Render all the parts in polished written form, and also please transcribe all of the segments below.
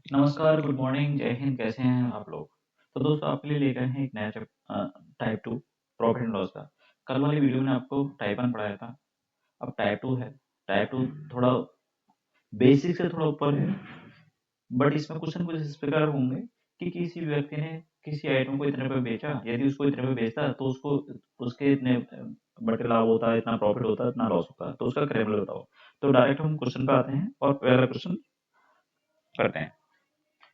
नमस्कार, good morning, जय हिंद, कैसे हैं आप लोग? तो दोस्तों आपके लिए लेकर हैं एक नया टाइप 2 प्रॉफिट एंड लॉस का। कल वाली वीडियो में आपको टाइप 1 पढ़ाया था, अब टाइप 2 है। टाइप 2 थोड़ा बेसिक से थोड़ा ऊपर है, बट इसमें क्वेश्चन कुछ इस प्रकार होंगे कि किसी व्यक्ति ने किसी आइटम को इतने पे बेचा, यदि उसको इतने पे बेचता तो उसको उसके इतने बटे लाभ होता है, इतना प्रॉफिट होता है, इतना लॉस होता है, तो उसका क्रिमिनल बताओ। तो डायरेक्ट हम क्वेश्चन पे आते हैं और पहला क्वेश्चन करते हैं।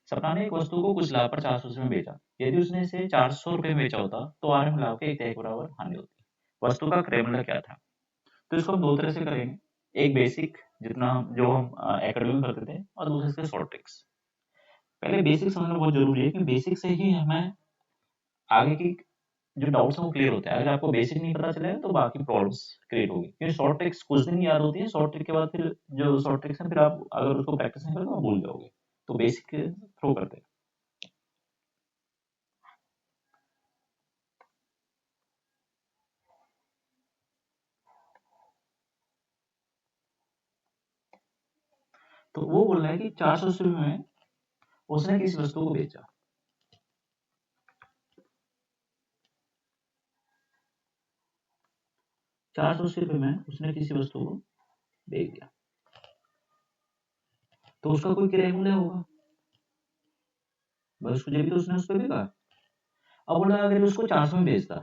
सपना ने एक वस्तु को कुछ लाभ पर 400 में बेचा। यदि उसने इसे 400 रुपये में बेचा होता तो आरएम लाभ के एक तिहाई के बराबर हानि होती। वस्तु का क्रय मूल्य क्या था? तो इसको हम दो तरह से करेंगे। एक बेसिक, जितना जो हम एकेडमी में करते थे, और दूसरे से शॉर्ट ट्रिक्स। पहले बेसिक समझना बहुत जरूरी है कि बेसिक से ही हमें आगे की जो डाउट्स हैं वो क्लियर होते हैं। अगर आपको बेसिक नहीं पता चलेगा तो बाकी प्रॉब्लम्स क्रिएट होगी, क्योंकि शॉर्ट ट्रिक्स कुछ दिन याद होती है, शॉर्ट ट्रिक के बाद फिर जो शॉर्ट ट्रिक्स हैं फिर आप अगर उसको प्रैक्टिस नहीं करोगे तो आप भूल जाओगे। तो बेसिक थ्रो करते हैं। तो वो बोल रहा है कि 480 में उसने किसी वस्तु को बेचा। 480 में उसने किसी वस्तु को बेच दिया, तो उसका कोई क्रय मूल्य होगा। बस उसको जब भी तो उसने उसको बेचा। अब बोला अगर उसको 400 में बेचता,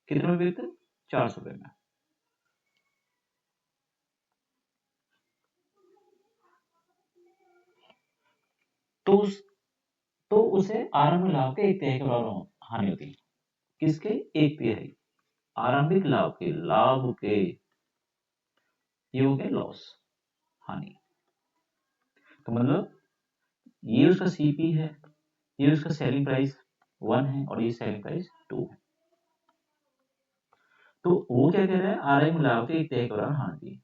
कितने में बेचते? 400 में। तो उस तो उसे आरंभिक लाभ के एक तिहाई के बराबर हानि होती है। किसके? एक तिहाई। आरंभिक लाभ के ये हो गया लॉस, हानि। तो मतलब ये उसका सीपी है, ये उसका सेलिंग प्राइस 1 है और ये सेलिंग प्राइस 2 है। तो वो क्या कह रहा है? आरंभिक लाभ के एक तिहाई के बराबर हानि।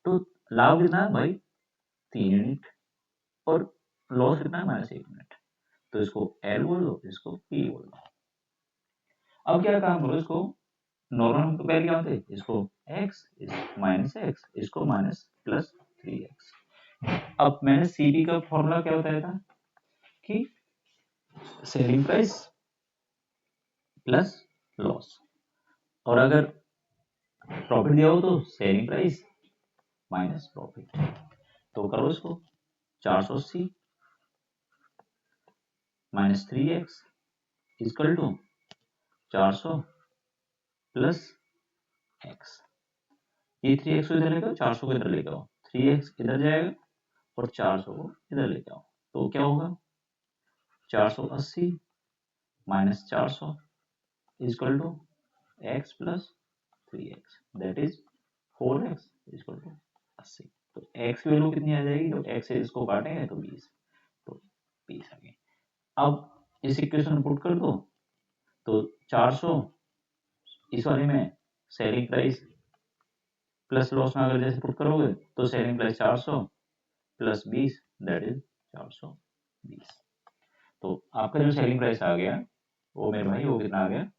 तो लाभ कितना है भाई? 3 यूनिट। और लॉस कितना है? -1 यूनिट। तो इसको एल बोल दो, इसको पी बोल दो। अब क्या काम करो, इसको नॉर्मल हम तो पहले क्या होते, इसको एक्स माइनस एक्स, इसको माइनस प्लस 3x। अब मैंने सीपी का फॉर्मूला क्या बताया था कि सेलिंग प्राइस प्लस लॉस, और अगर प्रॉफिट दिया हो तो सेलिंग प्राइस माइनस प्रॉफिट। तो करो इसको, 480 minus 3x equal to 400 plus X. ये 3x को इधर लेकर 400 को इधर लेकर आओ, 3x इधर जाएगा और 400 को इधर लेकर आओ। तो क्या होगा? 480 minus 400 equal to X plus 3x, that is 4x equal to 80। तो x की वैल्यू कितनी आ जाएगी? तो x से इसको काटेंगे तो 20। तो 20 आ गई। अब इस इक्वेशन में पुट कर दो, तो 400 इस वाले में सेलिंग प्राइस प्लस लॉस में अगर जैसे पुट करोगे तो selling price 400 plus 20, that is 420। तो आपका जो सेलिंग प्राइस आ गया वो मेरे भाई वो कितना आ गया?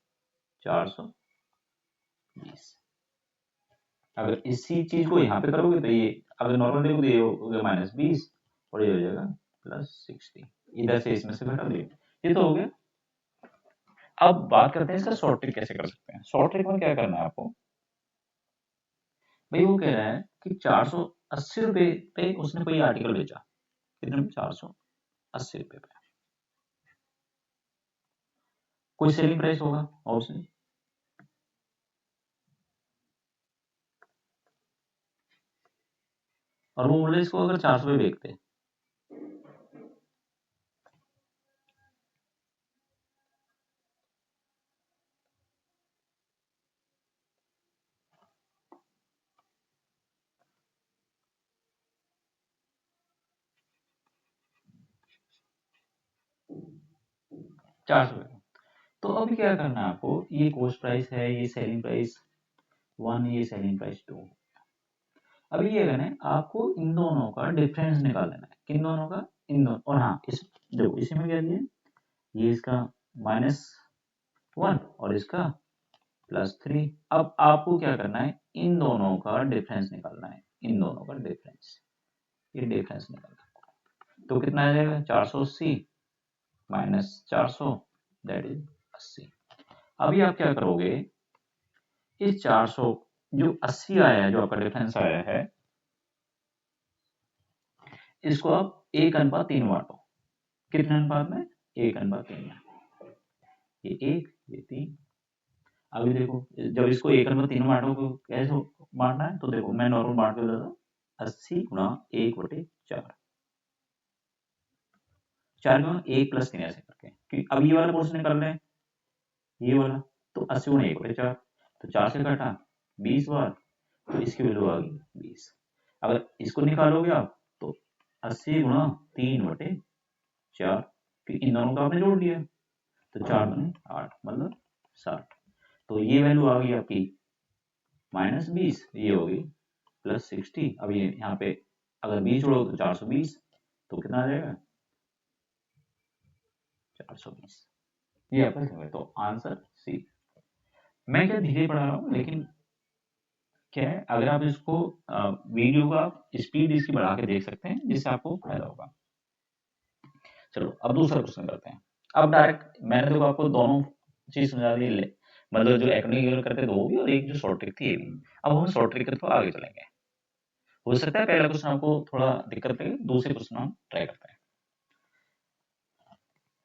420। अगर इसी चीज को यहाँ पे करोगे तो ये, अगर नॉर्मल देखो तो ये हो गया -20 और ये हो जाएगा +60। इधर से इसमें से घटा दिए, ये तो हो गया। अब बात करते हैं इसका शॉर्ट ट्रिक कैसे कर सकते हैं। शॉर्ट ट्रिक में क्या करना है आपको भाई, वो कह रहा है कि 480 रुपये पे उसने कोई आर्टिकल बेचा। कितने में? 480 रुपये पे। कोई सेलिंग प्राइस होगा ऑब्वियसली, और वो बोले इसको अगर 400 पे बेचते, 400 पे। तो अभी क्या करना है आपको, ये कॉस्ट प्राइस है, ये सेलिंग प्राइस 1, ये सेलिंग प्राइस 2। अभी ये करना है आपको, इन दोनों का डिफरेंस निकाल लेना है। किन दोनों का? इन दोनों। और हाँ, इस देखो इसी में क्या दिया, ये इसका -1 और इसका +3। अब आपको क्या करना है, इन दोनों का डिफरेंस निकालना है, इन दोनों का डिफरेंस, ये डिफरेंस निकालना है। तो कितना आ जाएगा, 480 माइनस 400 दैट इज 80। अभी आप क्या करोगे, इस 400 जो 80 आया है, जो आपका डिफरेंस आया है, इसको आप 1:3 बांटो। कितने अनुपात में, 1:3 में। ये 1, ये 3। अभी देखो, जब इसको 1:3 बांटो तो कैसे बांटना है, तो देखो मैं नॉर्मल बांट के बताता हूँ, 80 गुणा 1/4, 4 गुणा 1 + 3 ऐसे करके, क्योंकि अब ये वाला पोर्शन निकाल रहे हैं, ये वाला, तो 80 गुणा 1/4, तो 4 से काटा 20 बार, तो इसकी वैल्यू आ गई 20। अगर इसको निकालोगे आप तो 80 गुणा 3/4, क्योंकि इन दोनों को आपने जोड़ दिया, तो 4 दूनी 8 मतलब 60। तो ये वैल्यू आ गई आपकी -20, ये होगी +60। अब ये यहाँ पे अगर 20 जोड़ोगे तो 420, तो कितना आ जाएगा, 420। ये आपका है, तो आंसर सी। मैं क्या धीरे पढ़ा रहा हूँ, लेकिन क्या है, अगर आप इसको वीडियो का स्पीड इसकी बढ़ा के देख सकते हैं, जिससे आपको फायदा होगा। चलो अब दूसरा क्वेश्चन करते हैं। अब डायरेक्ट मैंने तो आपको दोनों चीज समझा दी, मतलब जो एकेडमिक करते थे वो भी, और एक जो शॉर्ट ट्रिक थी ये भी। अब हम शॉर्ट ट्रिक के थ्रू आगे चलेंगे। हो सकता है पहला क्वेश्चन आपको थोड़ा दिक्कत लगे, दूसरे क्वेश्चन हम ट्राई करते हैं।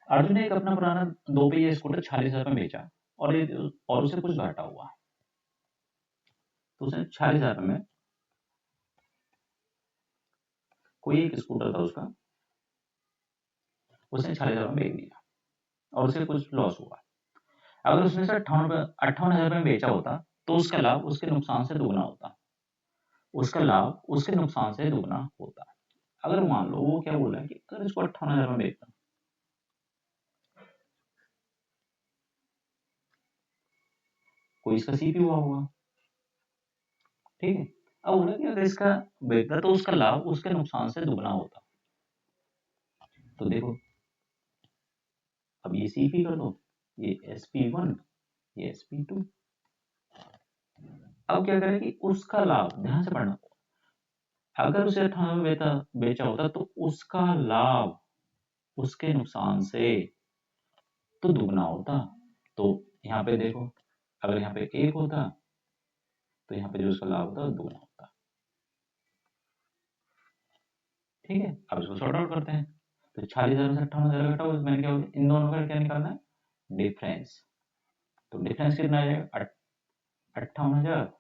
अर्जुन ने एक अपना पुराना 2 पहिया स्कूटर 46,000 में बेचा, और उसे कुछ घाटा हुआ, तो उसने 46,000 में कोई एक स्कूटर था उसका, उसने 46,000 में बेच दिया और उसे कुछ लॉस हुआ। अगर उसने 58,000 में बेचा होता, तो उसका लाभ उसके नुकसान से दुगना होता, उसका लाभ उसके नुकसान से दुगना होता। अगर मान लो वो क्या बोल रहा है कि अगर इसको 58,000 में बेचता, कोई इसका सीपी हुआ होगा, ठीक है। अब बोला कि अगर इसका बेचता तो उसका लाभ उसके नुकसान से दुगना होता। तो देखो, अब ये सीपी कर दो, ये SP1, ये SP2। अब क्या करें कि उसका लाभ, ध्यान से पढ़ना, अगर उसे 58 में बेचा होता तो उसका लाभ उसके नुकसान से तो दुगना होता। तो यहाँ पे देखो, अगर यहाँ पे 1 होता तो यहाँ पे जो उसका लाभ होता दुगना होता, ठीक है। अब इसको सॉर्ट आउट करते हैं, तो 46,000 से 58,000 घटाओ, मैंने क्या, इन दोनों का क्या निकालना है, डिफरेंस। तो डिफरेंस कितना आ जाएगा, 58,000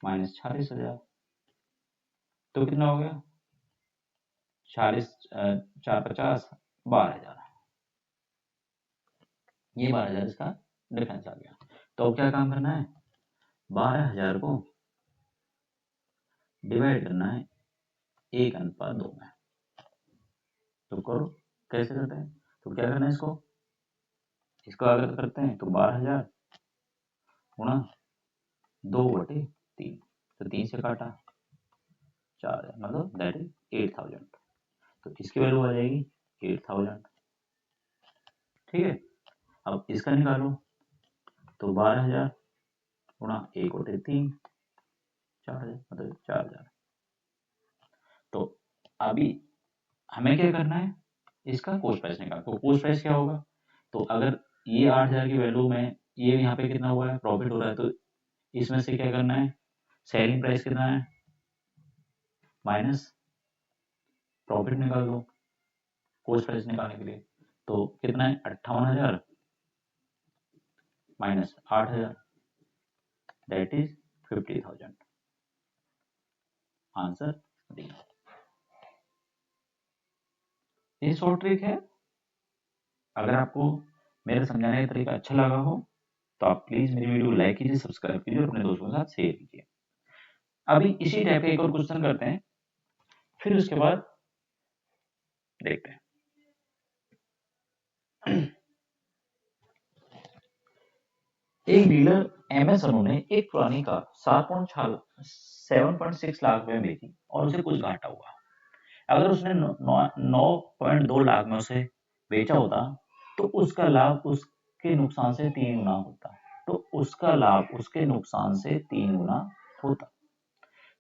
माइनस 46,000, तो कितना हो गया, 40 4 50 12,000। ये 12,000 इसका डिफरेंस आ गया। तो अब क्या काम करना है, 12,000 को डिवाइड करना है 1:2 में। तो करो, कैसे करते हैं, तो क्या करना है, इसको अगर करते हैं तो 12,000 गुणा 2/3, तो 3 से काटा 4, मतलब दैट इज 8,000। तो इसकी वैल्यू आ जाएगी 8,000, ठीक है। अब इसका निकालो, तो 12,000 गुणा 1/3, 4,000, मतलब 4,000। तो अभी हमें क्या करना है, इसका कॉस्ट प्राइस निकाल। तो कॉस्ट प्राइस क्या होगा, तो अगर ये 8,000 की वैल्यू में ये यहाँ पे कितना हुआ है, प्रॉफिट हो रहा है, तो इसमें से क्या करना है, सेलिंग प्राइस कितना है माइनस प्रॉफिट निकाल दो कॉस्ट प्राइस निकालने के लिए। तो कितना है, 58,000 minus 8,000, that is 50,000। Answer D. ये शॉर्ट ट्रिक है। अगर आपको मेरा समझाने का तरीका अच्छा लगा हो तो आप प्लीज मेरी वीडियो को लाइक कीजिए, सब्सक्राइब कीजिए और अपने दोस्तों के साथ शेयर कीजिए। अभी इसी टाइप का एक और क्वेश्चन करते हैं, फिर उसके बाद देखते हैं। एक डीलर MS अनु ने एक पुरानी कार 7.6 लाख में बेची और उसे कुछ घाटा हुआ। अगर उसने 9.2 लाख में उसे बेचा होता तो उसका लाभ उसके नुकसान से 3 गुना होता। तो उसका लाभ उसके नुकसान से 3 गुना होता।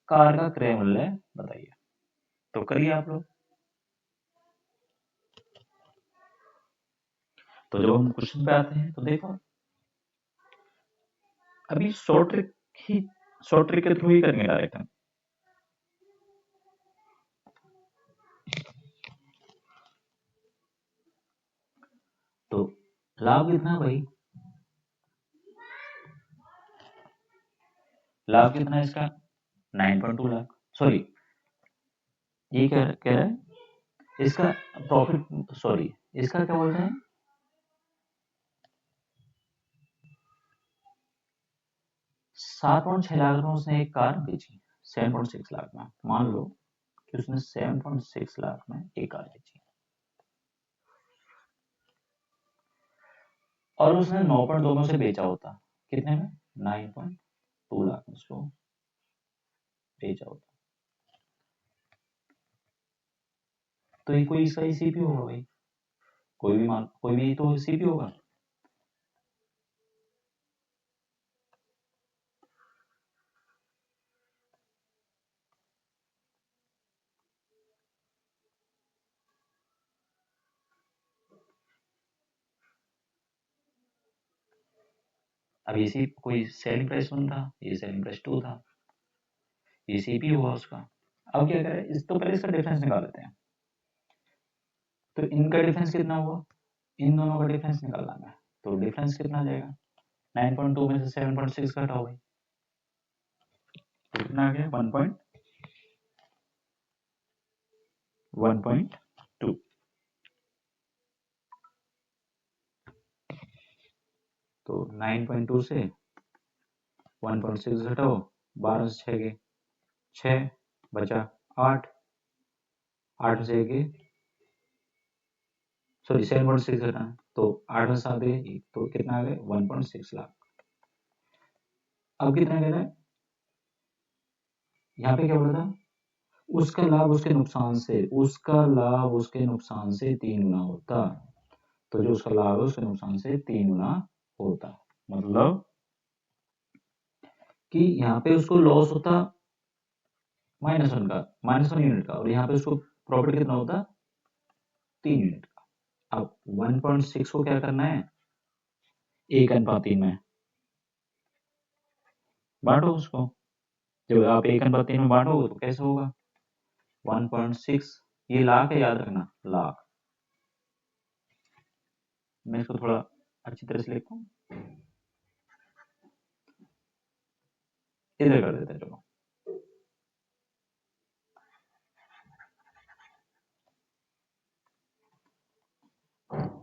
कार का क्रय मूल्य बताइए। तो करिए आप लोग। तो जब हम क्वेश्चन पे आते हैं तो देखो, अभी शॉर्ट ट्रिक के थ्रू ही करेंगे डायरेक्ट हम। तो लाभ कितना भाई, लाभ कितना है इसका 9.2 लाख, सॉरी ये क्या कह रहा है इसका प्रॉफिट, सॉरी इसका क्या बोल रहे हैं 7.6 लाख में उसने एक कार बेची 7.6 लाख में, मान लो कि उसने 7.6 लाख में एक कार बेची और उसने 9.2 में से बेचा होता, कितने में 9.2 लाख में उसको बेचा होता, तो ये कोई इसका सीपी होगा भाई, कोई भी तो सीपी होगा। अब ये कोई सेलिंग प्राइस 1 था, ये सेलिंग प्राइस 2 था, ये सीपी हुआ उसका। अब क्या करें, इस तो पहले इसका डिफरेंस निकाल लेते हैं। तो इनका डिफरेंस कितना हुआ, इन दोनों का डिफरेंस निकालना है, तो डिफरेंस कितना आ जाएगा 9.2 में से 7.6 घटाओ भाई, तो कितना आ गया 1.2। तो 9.2 से 1.6 घटाओ, 12 से 6 के 6 बचा 8, 8 से के सॉरी 7.6 घटाना, तो 8 में 7 गए तो कितना आ गया 1.6 लाख। अब कितना कह रहा है, यहाँ पे क्या बोला था, उसका लाभ उसके नुकसान से, उसका लाभ उसके नुकसान से 3 गुना होता, तो जो उसका लाभ है उसके नुकसान से 3 गुना होता, मतलब कि यहाँ पे उसको लॉस होता -1 का, -1 यूनिट का, और यहाँ पे उसको प्रॉफिट कितना होता 3 यूनिट का। अब 1.6 को क्या करना है 1:3 में बांटो उसको, जब आप 1:3 में बांटोगे तो कैसे होगा 1.6, ये लाख है याद रखना लाख, मैं इसको थोड़ा अच्छी तरह से लिखता हूँ, इधर कर देते हैं चलो।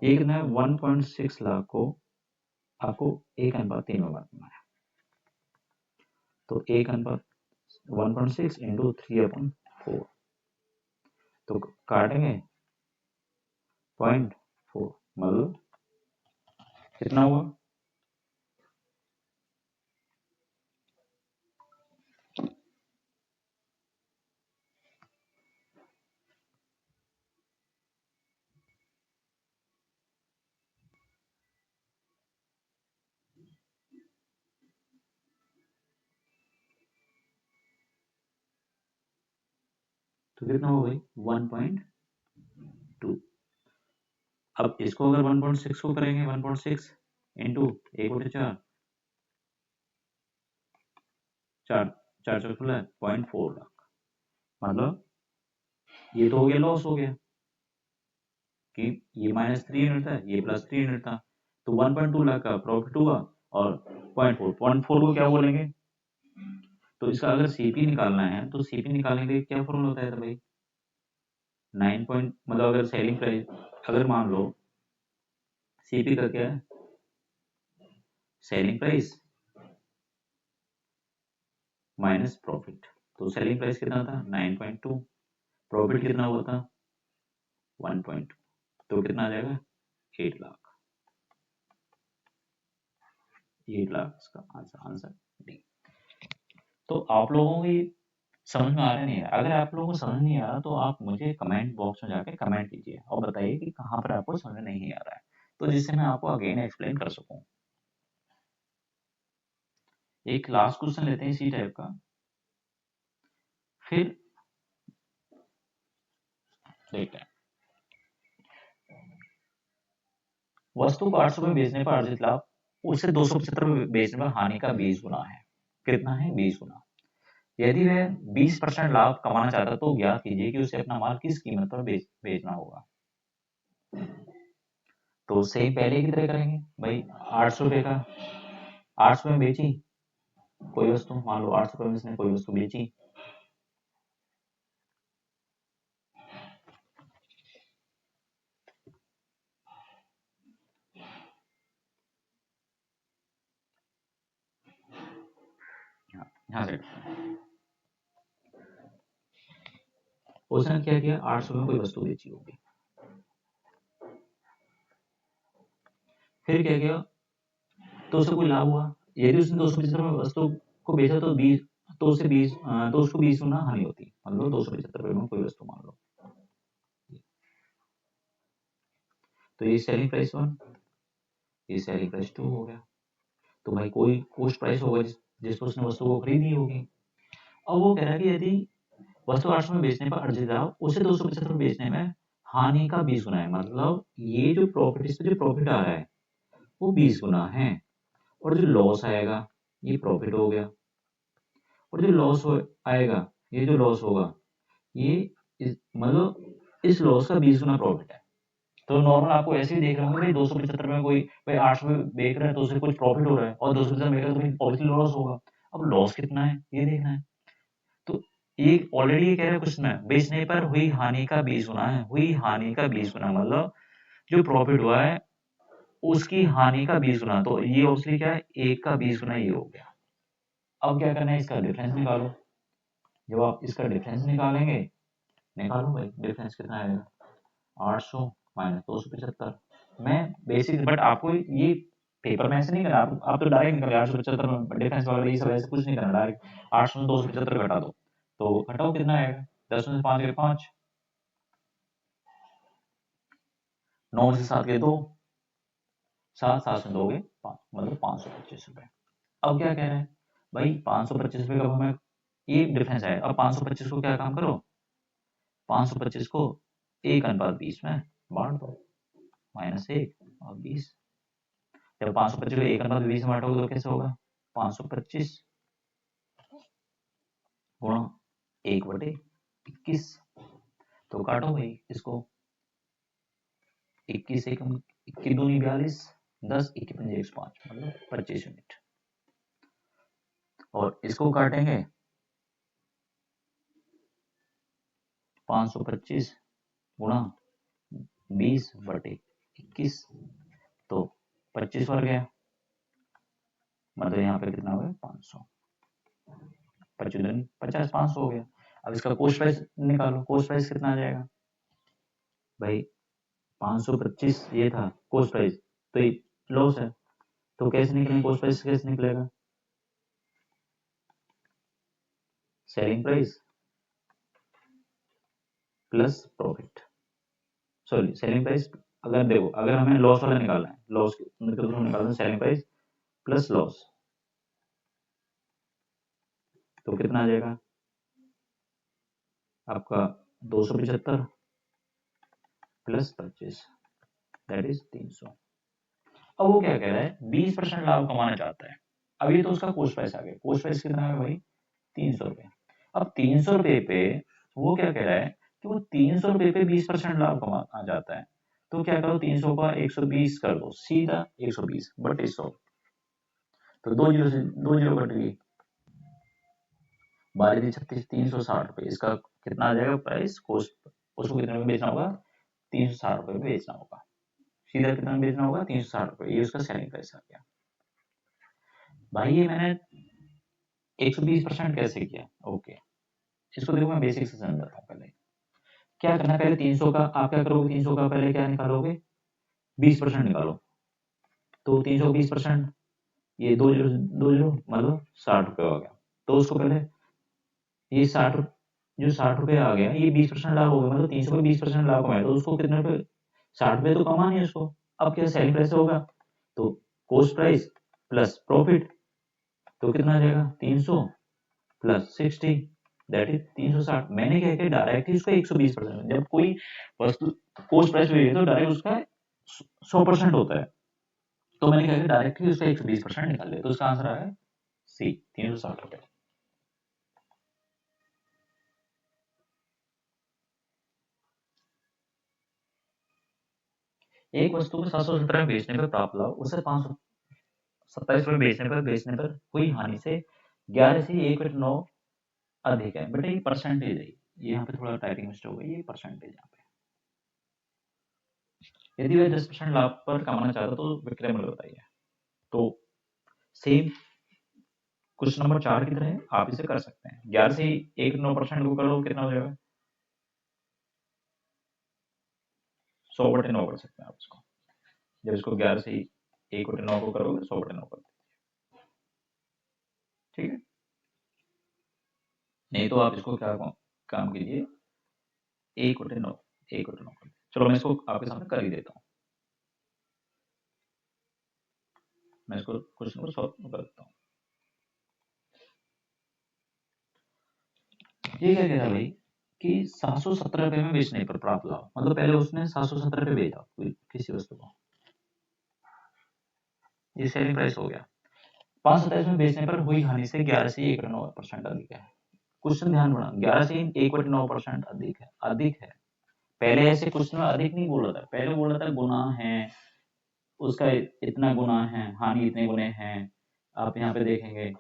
ये कितना है 1.6 लाख को आपको 1:3 में बांटना है, तो 1:1.6 इंटू 3/4, तो काटेंगे 0.4, मतलब कितना हुआ तो कितना हो गई 1.2। अब इसको अगर 1.6 को करेंगे 1.6 इंटू 1/4, 4 0.4 लाख, मतलब ये तो हो गया लॉस हो गया कि ये -3 यूनिट था ये +3 यूनिट था, तो 1.2 लाख का प्रॉफिट हुआ और 0.4 को क्या बोलेंगे, तो इसका अगर सीपी निकालना है तो सीपी निकालने के लिए क्या फॉर्मूला होता है भाई 9 पॉइंट, मतलब अगर सेलिंग प्राइस, अगर मान लो सीपी का क्या है सेलिंग प्राइस माइनस प्रॉफिट, तो सेलिंग प्राइस कितना था 9.2, प्रॉफिट कितना हुआ था 1.2, तो कितना आ जाएगा 8 लाख, 8 लाख इसका आंसर डी। तो आप लोगों को ये समझ में आ रहा नहीं है, अगर आप लोगों को समझ नहीं आ रहा तो आप मुझे कमेंट बॉक्स में जाके कमेंट कीजिए और बताइए कि कहाँ पर आपको समझ नहीं आ रहा है, तो जिससे मैं आपको अगेन एक्सप्लेन कर सकूं। एक लास्ट क्वेश्चन लेते हैं इसी टाइप का। फिर देखते हैं, वस्तु को 800 में बेचने पर अर्जित लाभ उसे 275 में बेचने पर हानि का 20 गुना है। कितना है? 20 गुना। यदि वह 20% लाभ कमाना चाहता है तो ज्ञात कीजिए कि उसे अपना माल किस कीमत पर बेचना होगा। तो सेम पहले की तरह करेंगे भाई, 800 रुपए का 800 में बेची कोई वस्तु, मान लो 800 रुपए में इसने कोई वस्तु बेची, यहाँ से उसने क्या किया, 800 में कोई वस्तु बेची होगी। फिर क्या किया, तो उसे कोई लाभ हुआ। यदि उसने 275 में वस्तु को बेचा तो 20, तो उसे 20 तो उसको 20 गुना हानि होती। मतलब 275 में कोई वस्तु मान लो, तो ये सेलिंग प्राइस 1, ये सेलिंग प्राइस 2 हो गया। तो भाई कोई कॉस्ट प्राइस होगा जिस पर उसने वस्तु को खरीदी होगी। अब वो कह रहा है कि यदि वस्तु 800 में बेचने पर अर्जित लाभ उसे 275 बेचने में हानि का 20 गुना है। मतलब ये जो प्रॉफिट, इस पे जो प्रॉफिट आ रहा है वो 20 गुना है, और जो लॉस आएगा ये प्रॉफिट हो गया, और जो लॉस आएगा, ये जो लॉस होगा ये मतलब इस लॉस का 20 गुना प्रॉफिट है। तो नॉर्मल आपको ऐसे ही देख रहे होंगे भाई, 275 में कोई भाई 800 में बेच रहा है तो उसे कुछ प्रॉफिट हो रहा है, और 275 में बेच रहा है तो भाई ऑब्वियसली लॉस होगा। अब लॉस कितना है ये देखना है। तो ये ऑलरेडी ये कह रहा है कुछ में, बेचने पर हुई हानि का 20 गुना है। हुई हानि का 20 गुना मतलब जो प्रॉफिट हुआ है उसकी हानि का 20 गुना। तो ये ऑब्वियसली क्या है, एक का 20 गुना ये हो गया। अब क्या करना है, इसका डिफरेंस निकालो। जब आप इसका डिफरेंस निकालेंगे, निकालो भाई डिफरेंस कितना आएगा, 800 माइनस 275। मैं बेसिक, बट आपको ये पेपर में ऐसे नहीं करना, आप तो डायरेक्ट निकल 875 डिफरेंस वगैरह ये सब ऐसे कुछ नहीं करना, डायरेक्ट 800 में 275 घटा दो। तो घटाओ कितना आएगा, 10 में से 5 गए 5, 9 में से 7 गए 2, 7 7 में 2 गए 5, मतलब 525 रुपए। अब क्या कह रहे हैं भाई, 525 रुपए का हमें ये डिफरेंस है। अब 525 को क्या काम करो, 525 को 1:20 में बांट दो, -1 और 20। जब 525 को 1:20 में बांटोगे तो कैसे होगा, 525 गुणा 1/21। तो काटो भाई इसको, 21 एकम 21 दूनी 42, 10 21 पंजे 105, मतलब 25 यूनिट। और इसको काटेंगे 525 गुणा 20/21, तो 25 वर्ग गया, मतलब यहाँ पे कितना हो गया 500, 25 50 500 हो गया। अब इसका कॉस्ट प्राइस निकालो, कॉस्ट प्राइस कितना आ जाएगा भाई, 525 ये था कॉस्ट प्राइस, तो ये लॉस है, तो कैसे निकलेगा कॉस्ट प्राइस, कैसे निकलेगा, selling price plus profit, sorry selling price. अगर देखो, अगर हमें लॉस वाला निकालना है, लॉस निकालना है, सेलिंग प्राइस प्लस लॉस, तो कितना आ जाएगा आपका 275 प्लस 25, दैट इज 300। अब वो क्या कह रहा है, 20% लाभ कमाना चाहता है। अब ये तो उसका कॉस्ट प्राइस आ गया, कॉस्ट प्राइस कितना है भाई 300 रुपए। अब 300 रुपए पे वो क्या कह रहा है कि वो 300 रुपए पे 20% लाभ कमाना चाहता है। तो क्या करो, 300 का 120 कर दो, सीधा 120 बटे 100, तो 2 जीरो से 2 जीरो कट गई, 12 36 360 रुपए। इसका कितना आ जाएगा प्राइस, कॉस्ट उसको कितने में बेचना होगा, 360 रुपए में बेचना होगा। सीधा कितना में बेचना होगा, 360 रुपए, ये उसका सेलिंग प्राइस आ गया। भाई ये मैंने 120% कैसे किया, ओके इसको देखो मैं बेसिक से समझाता हूँ। पहले क्या करना है, पहले 300 का आप क्या करोगे, 300 का पहले क्या निकालोगे, 20% निकालो। तो 300 20%, ये 2 जीरो मतलब 60 रुपए हो गया। तो उसको पहले ये 60, जो 60 रुपए आ गया ये 20% लाभ हो गया, मतलब 300 का 20% लाभ कमाया, तो उसको कितने रुपए, 60 रुपए तो कमानी है उसको। अब क्या सेलिंग प्राइस होगा, तो कॉस्ट प्राइस प्लस प्रॉफिट, तो कितना आ जाएगा 300 प्लस 60 दैट इज 360। मैंने क्या किया डायरेक्ट ही उसका 120%। जब कोई वस्तु कॉस्ट प्राइस वेरी है तो डायरेक्ट उसका 100% होता है, तो मैंने क्या किया डायरेक्ट ही उसका 120% निकाल लिया, तो उसका आंसर आया सी 360 रुपए। एक वस्तु को 717 में बेचने पर प्राप्त लाभ उसे 527 में बेचने पर हुई हानि से 11 से 1.9 अधिक है। बेटा ये परसेंटेज है, ये यहाँ पे थोड़ा टाइपिंग मिस्टेक हो गई, ये परसेंटेज यहाँ पे। यदि वह 10% लाभ पर कमाना चाहता तो विक्रय मूल्य बताइए। तो सेम क्वेश्चन नंबर 4 की तरह है, आप इसे कर सकते हैं। 11 से 1.9% को करो कितना हो जाएगा 100/9 कर सकते हैं आप इसको। जब इसको 11 से 1/9 को करोगे 100/9 कर दीजिए, ठीक है। नहीं तो आप इसको क्या काम कीजिए 1/9 1/9 कर दीजिए। चलो मैं इसको आपके सामने कर ही देता हूँ, मैं इसको क्वेश्चन को सॉल्व कर देता हूँ। ये क्या कह रहा है भाई कि 717 रुपए में बेचने पर प्राप्त लाभ, मतलब पहले उसने 717 रुपए बेचा किसी वस्तु को, ये सेलिंग प्राइस हो गया। 527 में बेचने पर हुई हानि से 11 से 1.9% अधिक है। क्वेश्चन ध्यान रखना 11 से 1.9% अधिक है। पहले ऐसे क्वेश्चन में अधिक नहीं बोल रहा था, पहले बोल रहा था गुना है, उसका इतना गुना है, हानि इतने गुने हैं। आप यहाँ पे देखेंगे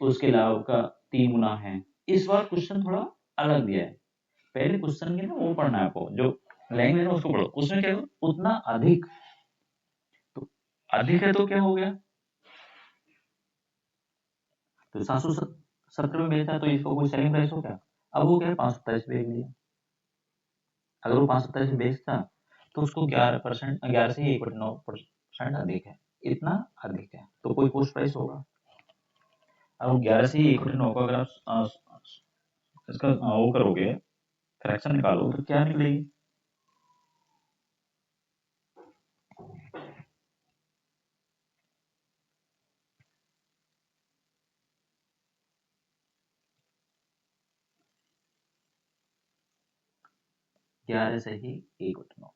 उसके लाभ का 3 गुना है। इस बार क्वेश्चन थोड़ा अलग दिया है। पहले क्वेश्चन के ना वो पढ़ना है आपको, जो लैंग्वेज है उसको पढ़ो। उसमें क्या उतना अधिक, तो अधिक है तो क्या हो गया, तो 717 में बेचा तो इसको कोई सेलिंग प्राइस हो क्या। अब वो क्या है 527 बेच लिया। अगर वो 527 में बेचता तो उसको 11%, 11 से 1.9% अधिक है, इतना अधिक है तो कोई कॉस्ट प्राइस होगा। अब 11 से 1.9 का अगर आप इसका वो करोगे फ्रैक्शन निकालो तो क्या निकलेगी 11 से ही 1/9,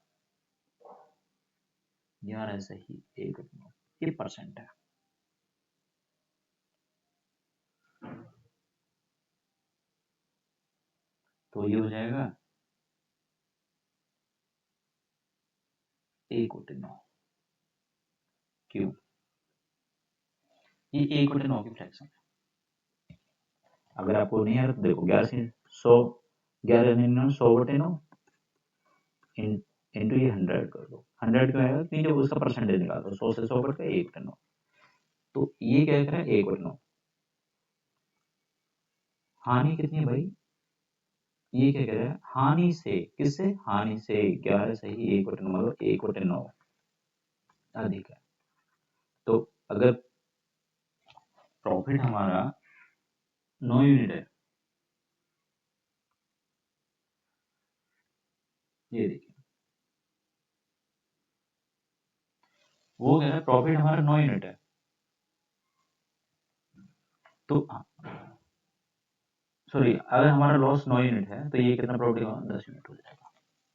11 से ही 1/9 ये परसेंट है। तो ये हो जाएगा 1/9। क्यों, ये 1/9 की फ्रैक्शन है। अगर आपको नहीं आ रहा तो देखो 11 से 100, 11 100/9 इंटू ये 100 कर दो। 100 क्या आएगा कि जब उसका परसेंटेज निकालो 100 से 100 कट 1/9, तो ये क्या कह रहा है 1/9। हानि कितनी है भाई, ये क्या कह रहा है हानि से, किससे, हानि से 11 से ही 1/9 मतलब 1/9 अधिक है। तो अगर प्रॉफिट हमारा 9 यूनिट है, ये देखिए वो कह रहा है प्रॉफिट हमारा 9 यूनिट है, तो सॉरी अगर हमारा लॉस 9 यूनिट है तो ये कितना प्रॉफिट होगा 10 यूनिट हो जाएगा।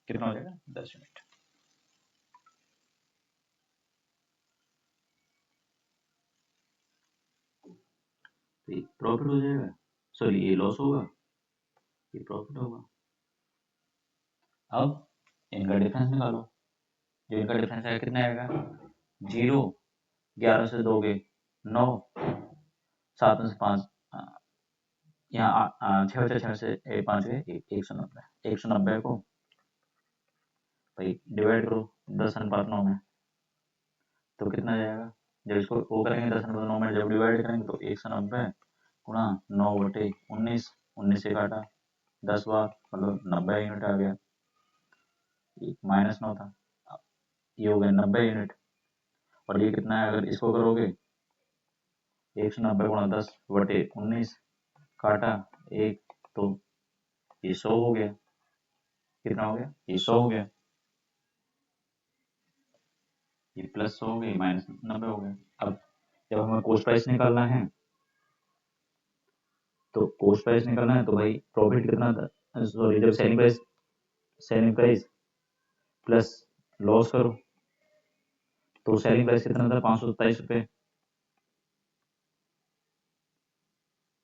कितना हो जाएगा 10 यूनिट। तो ये प्रॉफिट हो जाएगा, सॉरी ये लॉस होगा, ये प्रॉफिट होगा। अब इनका डिफरेंस निकालो, जो इनका डिफरेंस आएगा कितना आएगा 0, 11 से दोगे 9, 7 में से 5, यहाँ 6 6 से 5 गए 190, 190 को भाई डिवाइड करो 10/9 में, तो कितना जाएगा, जब इसको वो करेंगे 10/9 में जब डिवाइड करेंगे तो 190 गुणा 9/19, 19 से काटा 10 बार मतलब 90 यूनिट आ गया, -9 था, ये हो गया 90 यूनिट। और ये कितना है अगर इसको करोगे 190 गुणा 10/19 काटा 1, तो ये 100 हो गया। कितना हो गया, ये 100 हो गया, ये +100 हो गई, -90 हो गया। अब जब हमें कॉस्ट प्राइस निकालना है तो कॉस्ट प्राइस निकालना है तो भाई प्रॉफिट कितना था, सॉरी जब सेलिंग प्राइस प्लस लॉस करो तो सेलिंग प्राइस कितना था 527 रुपये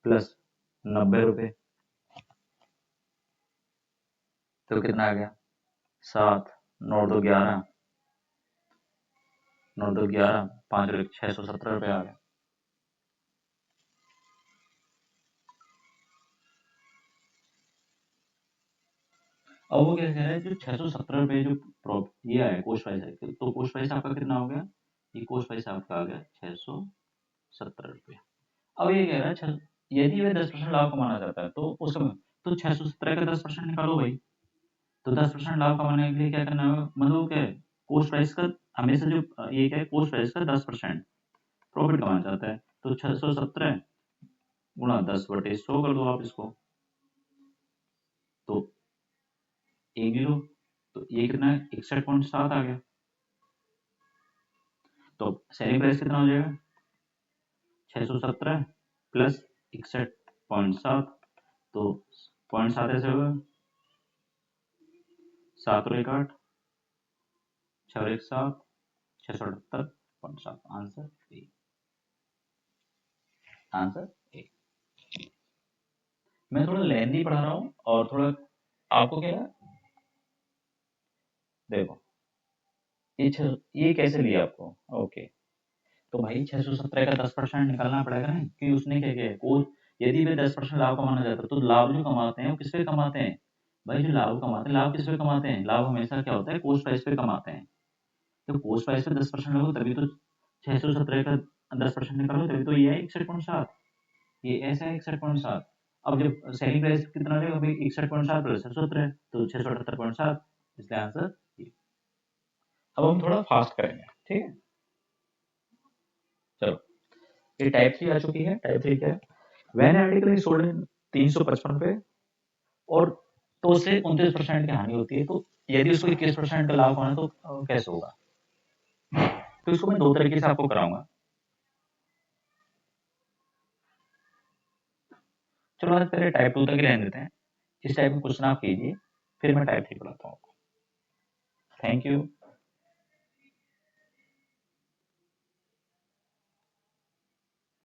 प्लस 90 रुपये तो कितना आ गया 7 9 2 11 9 2 11 5 617 रुपये आ गया। अब वो क्या कह रहा है जो 617 रुपये जो ये आया कॉस्ट प्राइस है तो कॉस्ट प्राइस आपका कितना हो गया, ये कॉस्ट प्राइस आपका आ गया 617 रुपये। अब ये कह रहा है यदि वह 10% लाभ कमाना चाहता है तो उस समय तो 617 का 10% निकालो भाई। तो 10% लाभ कमाने के लिए क्या करना है, मतलब क्या है कॉस्ट प्राइस का हमेशा जो ये क्या है कॉस्ट प्राइस का 10% प्रॉफिट कमाना चाहता है तो 617 गुणा 10/100 कर दो आप इसको तो 1 जीरो तो ये कितना है 61.7 आ गया। तो सेलिंग प्राइस कितना हो जाएगा 617 प्लस 61.7 तो 0.7 ऐसे होगा 7 और 1 8 6 और 1 7 678.7 आंसर ए। मैं थोड़ा लेंदी पढ़ा रहा हूँ और थोड़ा आपको क्या है देखो ये कैसे लिया आपको ओके। तो भाई 617 का 10% निकालना पड़ेगा ना कि उसने क्या किया है को यदि वे 10% लाभ कमाना चाहते तो लाभ जो कमाते हैं वो किस पे कमाते हैं भाई, जो लाभ कमाते हैं लाभ किस पे कमाते हैं, लाभ हमेशा क्या होता है कॉस्ट प्राइस पे कमाते हैं। तो कॉस्ट प्राइस पे 10% लगो तभी तो 617 का 10% निकालो तभी तो ये है 61.7, ये ऐसा है 61.7। अब जब सेलिंग प्राइस कितना रहेगा भाई 61.7 प्लस 617 तो 678.7 इसलिए आंसर ये। अब हम थोड़ा फास्ट करेंगे ठीक है। चलो ये टाइप 3 आ चुकी है। टाइप 3 क्या है, one article is sold in 355 पे और तो उससे 29% की हानि होती है तो यदि उसको 21% का लाभ होना तो कैसे होगा। तो इसको मैं दो तरीके से आपको कराऊंगा। चलो आज पहले टाइप 2 तक ही रहने देते हैं, इस टाइप में क्वेश्चन आप कीजिए फिर मैं टाइप 3 पढ़ाता हूँ। Thank you.